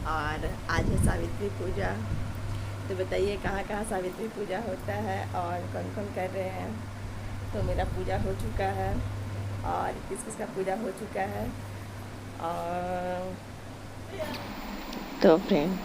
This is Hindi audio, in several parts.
और आज है सावित्री पूजा। तो बताइए कहाँ कहाँ सावित्री पूजा होता है और कौन कौन कर रहे हैं। तो मेरा पूजा हो चुका है और किस किस का पूजा हो चुका है। और तो फ्रेंड,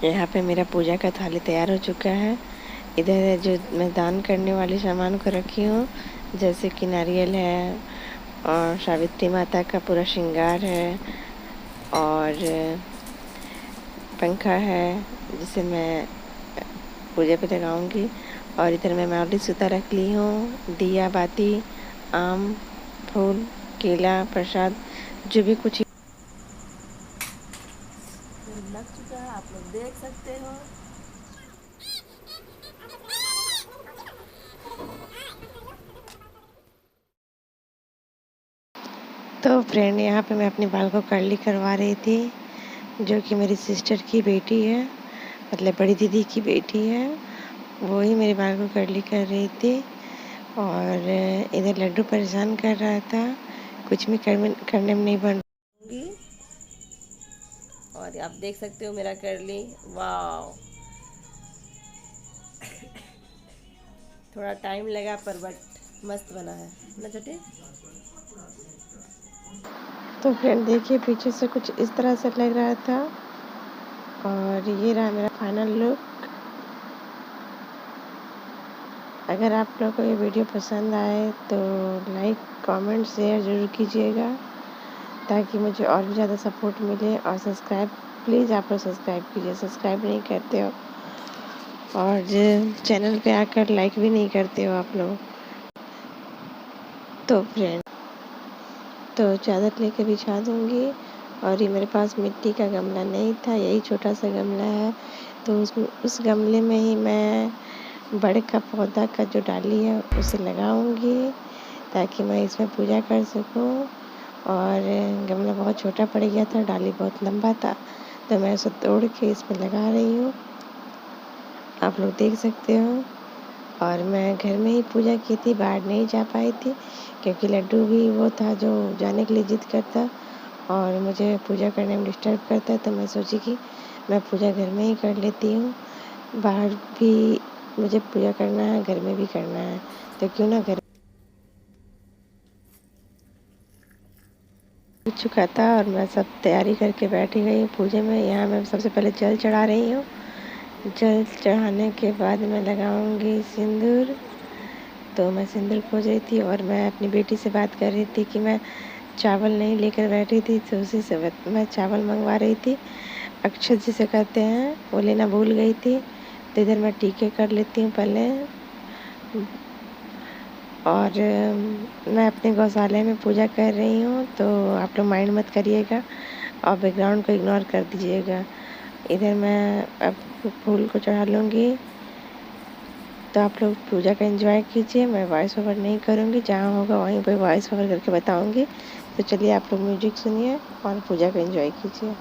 यहाँ पे मेरा पूजा का थाली तैयार हो चुका है। इधर जो मैं दान करने वाले सामान को रखी हूँ, जैसे कि नारियल है और सावित्री माता का पूरा श्रृंगार है और पंखा है जिसे मैं पूजा पे लगाऊंगी। और इधर मैं मावली सूता रख ली हूँ, दिया बाती, आम, फूल, केला, प्रसाद, जो भी कुछ लग चुका है, आप लोग देख सकते हो। तो फ्रेंड, यहाँ पे मैं अपने बाल को कर्ली करवा रही थी, जो कि मेरी सिस्टर की बेटी है, मतलब बड़ी दीदी की बेटी है। वो ही मेरे बाल को कर्ली कर रही थी। और इधर लड्डू परेशान कर रहा था, कुछ भी करने में नहीं बन रही। और आप देख सकते हो मेरा कर्ली, वाह। थोड़ा टाइम लगा पर बट मस्त बना है ना छोटे। तो फ्रेंड देखिए, पीछे से कुछ इस तरह से लग रहा था और ये रहा मेरा फाइनल लुक। अगर आप लोगों को ये वीडियो पसंद आए तो लाइक, कमेंट, शेयर ज़रूर कीजिएगा, ताकि मुझे और भी ज़्यादा सपोर्ट मिले। और सब्सक्राइब, प्लीज़ आप लोग सब्सक्राइब कीजिए, सब्सक्राइब नहीं करते हो और चैनल पे आकर लाइक भी नहीं करते हो आप लोग। तो फ्रेंड, तो चादर लेके बिछा दूँगी। और ये मेरे पास मिट्टी का गमला नहीं था, यही छोटा सा गमला है, तो उस गमले में ही मैं बड़े का पौधा का जो डाली है उसे लगाऊंगी, ताकि मैं इसमें पूजा कर सकूं। और गमला बहुत छोटा पड़ गया था, डाली बहुत लंबा था, तो मैं उसे तोड़ के इसमें लगा रही हूँ, आप लोग देख सकते हो। और मैं घर में ही पूजा की थी, बाहर नहीं जा पाई थी, क्योंकि लड्डू भी वो था जो जाने के लिए जिद करता और मुझे पूजा करने में डिस्टर्ब करता है। तो मैं सोची कि मैं पूजा घर में ही कर लेती हूँ, बाहर भी मुझे पूजा करना है, घर में भी करना है, तो क्यों ना घर चुका था। और मैं सब तैयारी करके बैठी गई पूजे में। यहाँ मैं सबसे पहले जल चढ़ा रही हूँ। जल चढ़ाने के बाद मैं लगाऊंगी सिंदूर। तो मैं सिंदूर खोज रही थी और मैं अपनी बेटी से बात कर रही थी कि मैं चावल नहीं लेकर बैठी थी, तो उसी से मैं चावल मंगवा रही थी। अक्षत जिसे कहते हैं, वो लेना भूल गई थी। तो इधर मैं टीके कर लेती हूँ पहले। और मैं अपने गौशाले में पूजा कर रही हूँ, तो आप लोग माइंड मत करिएगा और बैकग्राउंड को इग्नोर कर दीजिएगा। इधर मैं अब फूल को चढ़ा लूँगी, तो आप लोग पूजा का एंजॉय कीजिए। मैं वॉइस ओवर नहीं करूँगी, जहाँ होगा वहीं पर वॉइस ओवर करके बताऊँगी। तो चलिए आप लोग म्यूजिक सुनिए और पूजा का एंजॉय कीजिए।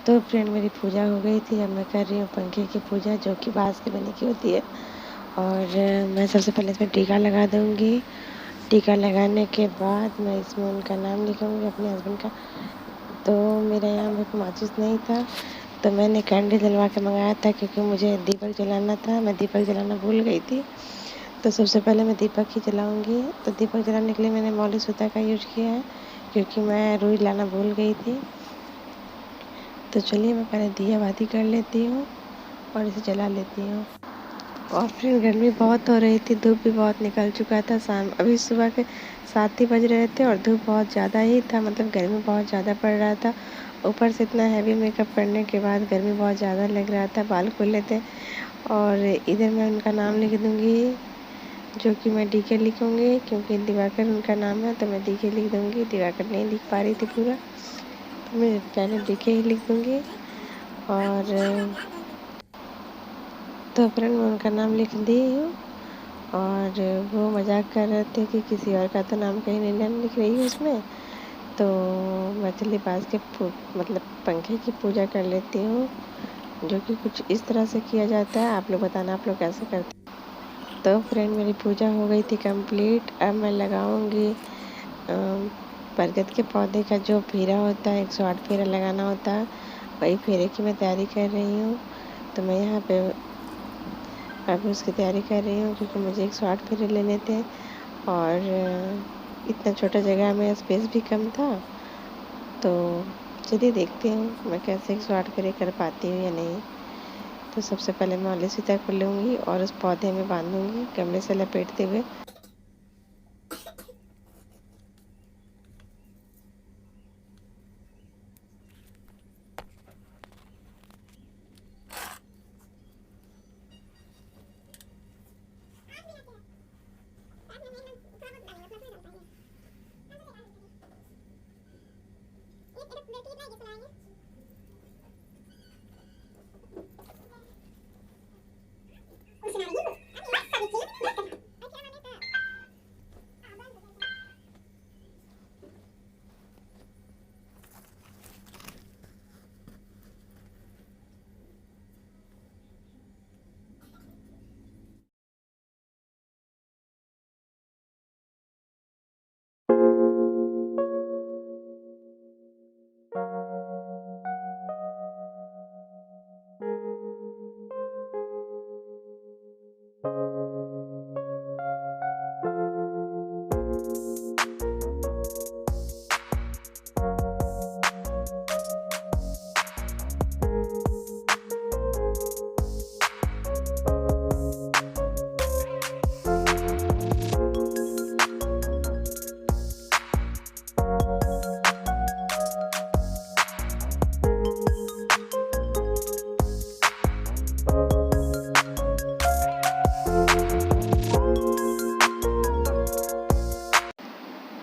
तो फ्रेंड, मेरी पूजा हो गई थी। अब मैं कर रही हूँ पंखे की पूजा, जो कि बाँस के बने की होती है। और मैं सबसे पहले इसमें टीका लगा दूँगी। टीका लगाने के बाद मैं इसमें उनका नाम लिखूँगी, अपने हस्बैंड का। तो मेरे यहाँ पे माचिस नहीं था, तो मैंने कैंडल जलवा के मंगाया था क्योंकि मुझे दीपक जलाना था। मैं दीपक जलाना भूल गई थी, तो सबसे पहले मैं दीपक ही जलाऊंगी। तो दीपक जलाने के लिए मैंने मौली सूता का यूज किया है क्योंकि मैं रुई लाना भूल गई थी। तो चलिए मैं पहले दिया बाती कर लेती हूँ और इसे जला लेती हूँ। और फिर गर्मी बहुत हो रही थी, धूप भी बहुत निकल चुका था। शाम अभी सुबह के 7 ही बज रहे थे और धूप बहुत ज़्यादा ही था, मतलब गर्मी बहुत ज़्यादा पड़ रहा था। ऊपर से इतना हैवी मेकअप करने के बाद गर्मी बहुत ज़्यादा लग रहा था, बाल खुले थे। और इधर मैं उनका नाम लिख दूँगी, जो कि मैं डीके लिखूँगी क्योंकि दिवाकर उनका नाम है, तो मैं डीके लिख दूँगी। दिवाकर नहीं लिख पा रही थी पूरा, तो मैं पहले डीके ही लिख दूँगी। और तो फ्रेंड मैं उनका नाम लिख दी हूँ। और वो मजाक कर रहे थे कि किसी और का तो नाम कहीं नहीं लिख रही है उसमें। तो मैं चलिए पास के मतलब पंखे की पूजा कर लेती हूँ, जो कि कुछ इस तरह से किया जाता है। आप लोग बताना आप लोग कैसे करते हैं। तो फ्रेंड मेरी पूजा हो गई थी कंप्लीट। अब मैं लगाऊंगी बरगद के पौधे का जो फेरा होता है, 108 फेरा लगाना होता है, वही फेरे की मैं तैयारी कर रही हूँ। तो मैं यहाँ पे अभी उसकी तैयारी कर रही हूँ क्योंकि मुझे 108 फेरे लेने थे और इतना छोटा जगह में स्पेस भी कम था। तो चलिए देखते हूँ मैं कैसे 108 फेरे कर पाती हूँ या नहीं। तो सबसे पहले मैं ऑली सीता को लूँगी और उस पौधे में बांधूँगी गमले से लपेटते हुए।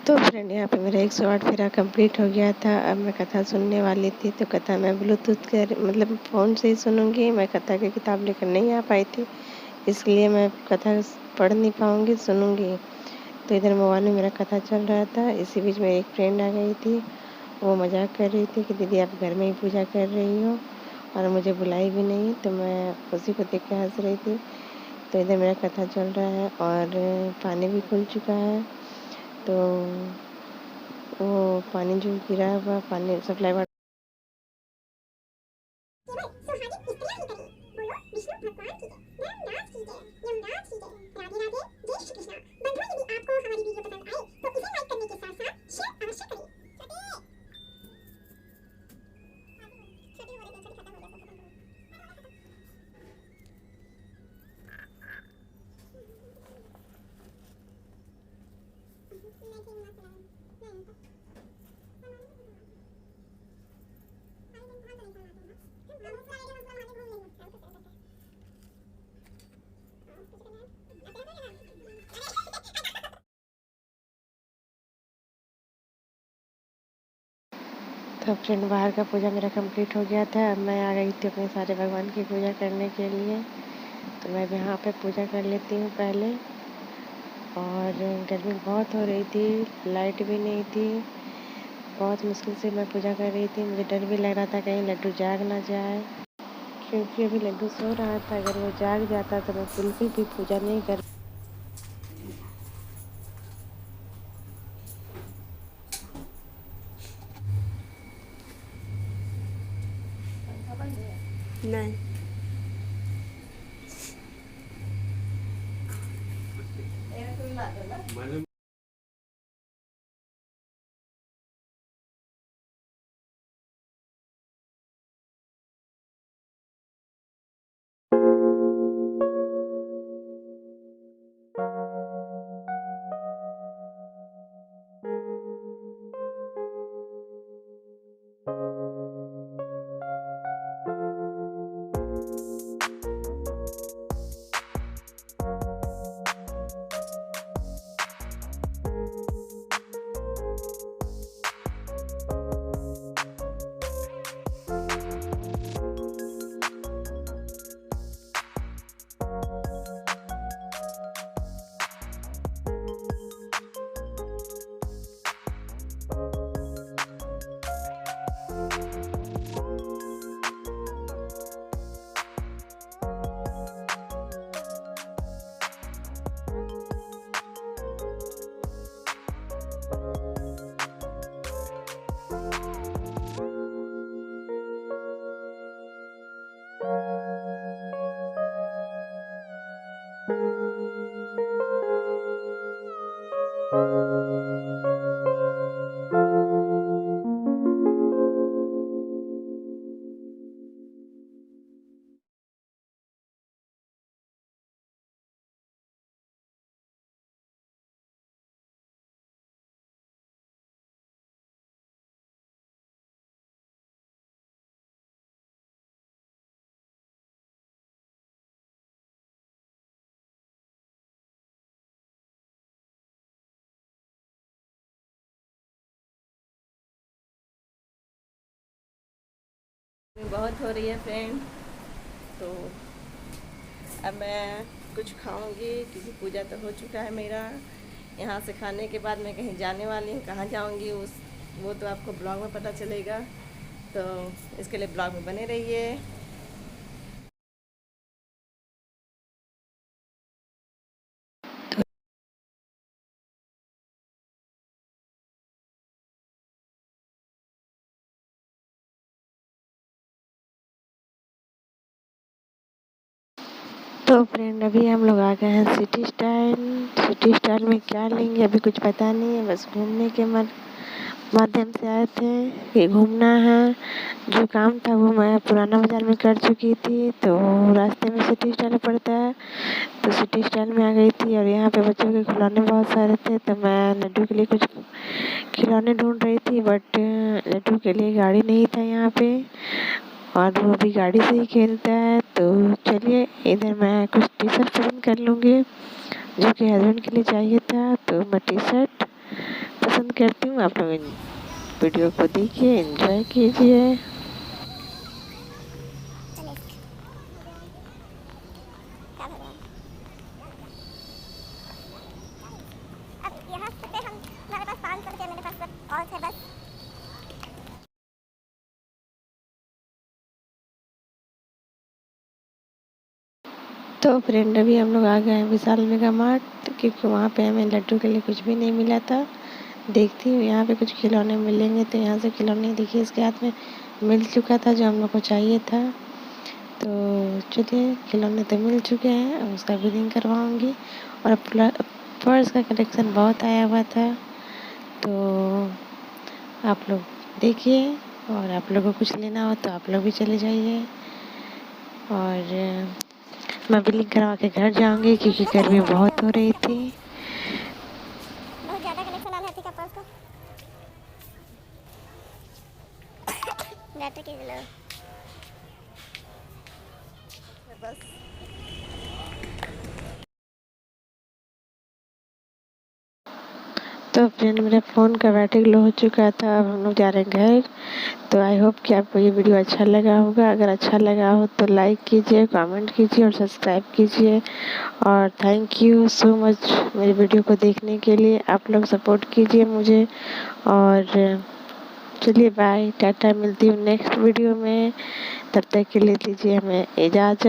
तो फ्रेंड यहाँ पे मेरा 108 फेरा कंप्लीट हो गया था। अब मैं कथा सुनने वाली थी, तो कथा मैं ब्लूटूथ कर मतलब फ़ोन से ही सुनूंगी। मैं कथा की किताब लेकर नहीं आ पाई थी, इसलिए मैं कथा पढ़ नहीं पाऊँगी, सुनूंगी। तो इधर मोबाइल में मेरा कथा चल रहा था। इसी बीच मेरी एक फ्रेंड आ गई थी, वो मजाक कर रही थी कि दीदी आप घर में ही पूजा कर रही हो और मुझे बुलाई भी नहीं। तो मैं उसी को देख के हंस रही थी। तो इधर मेरा कथा चल रहा है और पानी भी खुल चुका है। तो वो पानी जो गिरा हुआ पानी सप्लाई वाटर तो फ्रेंड बाहर का पूजा मेरा कंप्लीट हो गया था। अब मैं आ गई थी अपने सारे भगवान की पूजा करने के लिए। तो मैं यहाँ पे पूजा कर लेती हूँ पहले। और गर्मी बहुत हो रही थी, लाइट भी नहीं थी, बहुत मुश्किल से मैं पूजा कर रही थी। मुझे डर भी लग रहा था कहीं लड्डू जाग ना जाए, क्योंकि अभी लड्डू सो रहा था। अगर वो जाग जाता तो मैं बिल्कुल भी पूजा नहीं कर नहीं बहुत हो रही है फ्रेंड। तो अब मैं कुछ खाऊंगी क्योंकि पूजा तो हो चुका है मेरा। यहाँ से खाने के बाद मैं कहीं जाने वाली हूँ, कहाँ जाऊँगी वो तो आपको ब्लॉग में पता चलेगा। तो इसके लिए ब्लॉग में बने रहिए। तो फ्रेंड अभी हम लोग आ गए हैं सिटी स्टाइल में क्या लेंगे अभी कुछ पता नहीं है, बस घूमने के माध्यम से आए थे कि घूमना है। जो काम था वो मैं पुराना बाजार में कर चुकी थी, तो रास्ते में सिटी स्टाइल पड़ता है तो सिटी स्टाइल में आ गई थी। और यहाँ पे बच्चों के खिलौने बहुत सारे थे, तो मैं लड्डू के लिए कुछ खिलौने ढूंढ रही थी, बट लड्डू के लिए गाड़ी नहीं था यहाँ पे, और वो भी गाड़ी से ही खेलता है। तो चलिए इधर मैं कुछ टी शर्ट पसंद कर लूँगी जो कि हस्बैंड के लिए चाहिए था, तो मैं टी शर्ट पसंद करती हूँ। आप लोग वीडियो को देखिए, एंजॉय कीजिए। तो फ्रेंड अभी हम लोग आ गए हैं विशाल मेगा मार्ट, क्योंकि वहाँ पे हमें लड्डू के लिए कुछ भी नहीं मिला था। देखती हूँ यहाँ पे कुछ खिलौने मिलेंगे, तो यहाँ से खिलौने देखिए इसके हाथ में मिल चुका था जो हम लोग को चाहिए था। तो चलिए खिलौने तो मिल चुके हैं, अब उसका बिलिंग करवाऊँगी। और पर्स का कलेक्शन बहुत आया हुआ था, तो आप लोग देखिए, और आप लोगों को कुछ लेना हो तो आप लोग भी चले जाइए। और मैं बिलिंग करवा के घर जाऊंगी क्योंकि गर्मी बहुत हो रही थी। बहुत ज़्यादा कलेक्शन आ रहा पर्स को। डाटा के लो बस। तो फ्रेंड मेरे फ़ोन का बैटरी लो हो चुका था, अब हम लोग जा रहे हैं घर। तो आई होप कि आपको ये वीडियो अच्छा लगा होगा। अगर अच्छा लगा हो तो लाइक कीजिए, कमेंट कीजिए और सब्सक्राइब कीजिए। और थैंक यू सो मच मेरी वीडियो को देखने के लिए। आप लोग सपोर्ट कीजिए मुझे। और चलिए बाय, टाटा, मिलती हूँ नेक्स्ट वीडियो में। तब तक के लिए दीजिए हमें इजाज़त।